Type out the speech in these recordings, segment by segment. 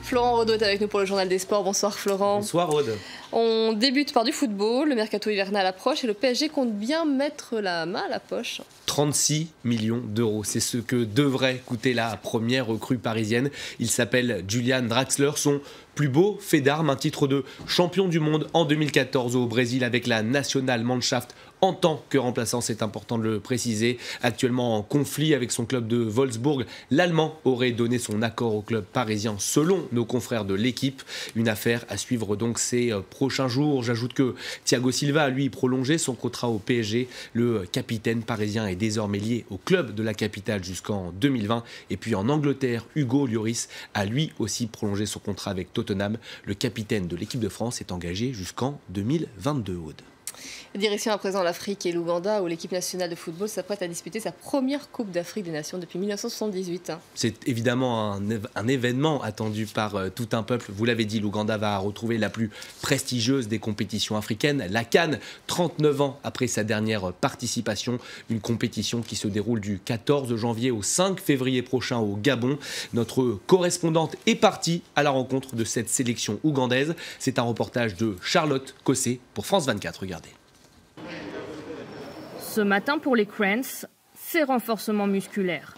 Florent Renaud est avec nous pour le Journal des Sports. Bonsoir Florent. Bonsoir Aude. On débute par du football. Le mercato hivernal approche et le PSG compte bien mettre la main à la poche. 36 millions d'euros, c'est ce que devrait coûter la première recrue parisienne. Il s'appelle Julian Draxler. Son plus beau fait d'armes, un titre de champion du monde en 2014 au Brésil avec la Nationalmannschaft en tant que remplaçant, c'est important de le préciser. Actuellement en conflit avec son club de Wolfsburg, l'Allemand aurait donné son accord au club parisien selon nos confrères de l'équipe. Une affaire à suivre donc ces prochains jours. J'ajoute que Thiago Silva a lui prolongé son contrat au PSG. Le capitaine parisien est désormais lié au club de la capitale jusqu'en 2020. Et puis en Angleterre, Hugo Lloris a lui aussi prolongé son contrat avec Tottenham. Le capitaine de l'équipe de France est engagé jusqu'en 2022. Aude. Direction à présent l'Afrique et l'Ouganda où l'équipe nationale de football s'apprête à disputer sa première Coupe d'Afrique des Nations depuis 1978. C'est évidemment un événement attendu par tout un peuple. Vous l'avez dit, l'Ouganda va retrouver la plus prestigieuse des compétitions africaines, la CAN, 39 ans après sa dernière participation. Une compétition qui se déroule du 14 janvier au 5 février prochain au Gabon. Notre correspondante est partie à la rencontre de cette sélection ougandaise. C'est un reportage de Charlotte Cossé pour France 24. Regardez. Ce matin pour les Cranes, c'est renforcement musculaire.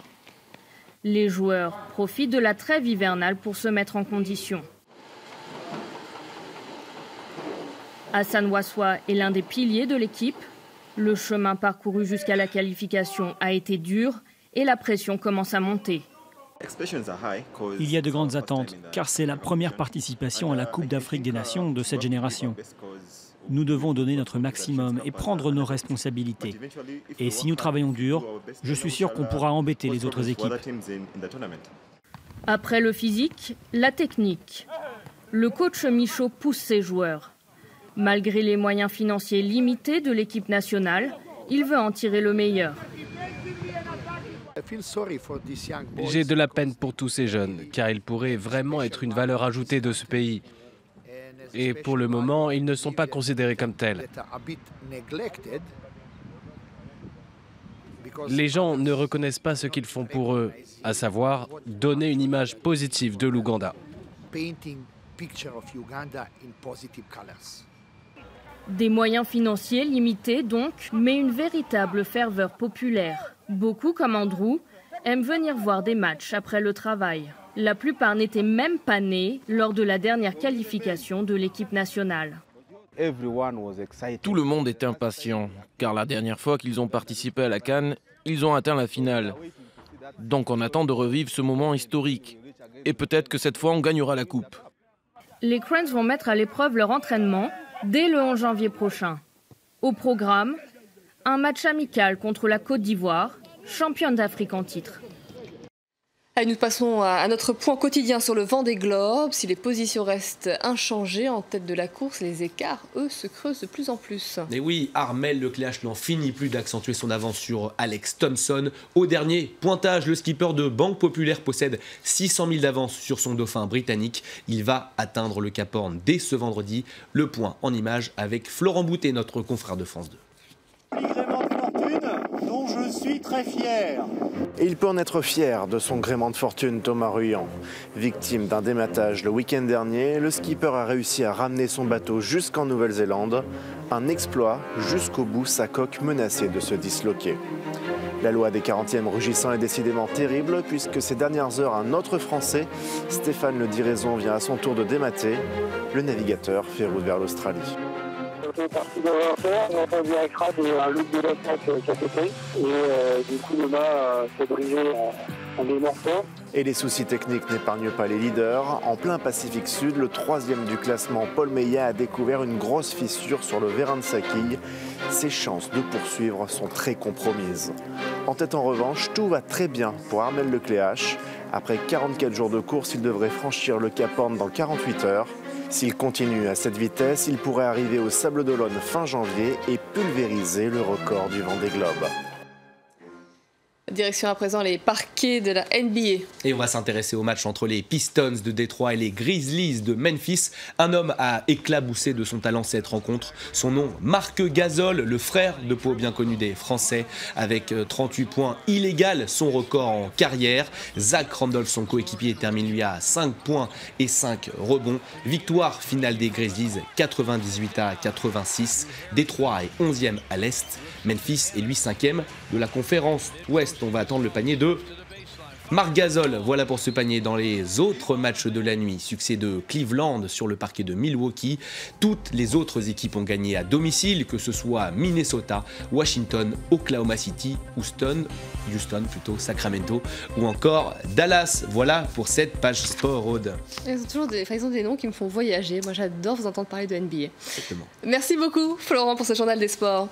Les joueurs profitent de la trêve hivernale pour se mettre en condition. Hassan Waswa est l'un des piliers de l'équipe. Le chemin parcouru jusqu'à la qualification a été dur et la pression commence à monter. Il y a de grandes attentes, car c'est la première participation à la Coupe d'Afrique des Nations de cette génération. Nous devons donner notre maximum et prendre nos responsabilités. Et si nous travaillons dur, je suis sûr qu'on pourra embêter les autres équipes. Après le physique, la technique. Le coach Michaud pousse ses joueurs. Malgré les moyens financiers limités de l'équipe nationale, il veut en tirer le meilleur. J'ai de la peine pour tous ces jeunes, car ils pourraient vraiment être une valeur ajoutée de ce pays. Et pour le moment, ils ne sont pas considérés comme tels. Les gens ne reconnaissent pas ce qu'ils font pour eux, à savoir donner une image positive de l'Ouganda. Des moyens financiers limités donc, mais une véritable ferveur populaire. Beaucoup, comme Andrew, aiment venir voir des matchs après le travail. La plupart n'étaient même pas nés lors de la dernière qualification de l'équipe nationale. Tout le monde était impatient, car la dernière fois qu'ils ont participé à la CAN, ils ont atteint la finale. Donc on attend de revivre ce moment historique. Et peut-être que cette fois on gagnera la coupe. Les Cranes vont mettre à l'épreuve leur entraînement dès le 11 janvier prochain. Au programme, un match amical contre la Côte d'Ivoire, championne d'Afrique en titre. Allez, nous passons à notre point quotidien sur le Vendée Globe. Si les positions restent inchangées en tête de la course, les écarts, eux, se creusent de plus en plus. Et oui, Armel Lecléache n'en finit plus d'accentuer son avance sur Alex Thompson. Au dernier pointage, le skipper de Banque Populaire possède 600 000 d'avance sur son dauphin britannique. Il va atteindre le Cap Horn dès ce vendredi. Le point en image avec Florent Boutet, notre confrère de France 2. Gréement de fortune dont je suis très fier. Et il peut en être fier de son gréement de fortune, Thomas Ruyant. Victime d'un dématage le week-end dernier, le skipper a réussi à ramener son bateau jusqu'en Nouvelle-Zélande. Un exploit jusqu'au bout, sa coque menacée de se disloquer. La loi des 40e rugissants est décidément terrible puisque ces dernières heures, un autre Français, Stéphane Le Diraison, vient à son tour de démater. Le navigateur fait route vers l'Australie. On est parti dans l'enfer, on a entendu un crash et un loop de l'asphalte qui a pété. Et du coup, le mât s'est brisé en des morceaux. Et les soucis techniques n'épargnent pas les leaders. En plein Pacifique Sud, le 3e du classement, Paul Meillat, a découvert une grosse fissure sur le vérin de sa quille. Ses chances de poursuivre sont très compromises. En tête en revanche, tout va très bien pour Armel Lecléache. Après 44 jours de course, il devrait franchir le Cap Horn dans 48 heures. S'il continue à cette vitesse, il pourrait arriver au Sables d'Olonne fin janvier et pulvériser le record du Vendée Globe. Direction à présent les parquets de la NBA. Et on va s'intéresser au match entre les Pistons de Détroit et les Grizzlies de Memphis. Un homme a éclaboussé de son talent cette rencontre. Son nom, Marc Gasol, le frère de Pau bien connu des Français. Avec 38 points, il égale son record en carrière. Zach Randolph, son coéquipier, termine lui à 5 points et 5 rebonds. Victoire finale des Grizzlies, 98-86. Détroit est 11e à l'Est. Memphis est lui 5e de la conférence Ouest. On va attendre le panier de Marc Gasol. Voilà pour ce panier. Dans les autres matchs de la nuit, succès de Cleveland sur le parquet de Milwaukee. Toutes les autres équipes ont gagné à domicile, que ce soit Minnesota, Washington, Oklahoma City, Houston plutôt, Sacramento ou encore Dallas. Voilà pour cette page sport, Aude. Ils ont des noms qui me font voyager. Moi, j'adore vous entendre parler de NBA. Exactement. Merci beaucoup, Florent, pour ce journal des sports.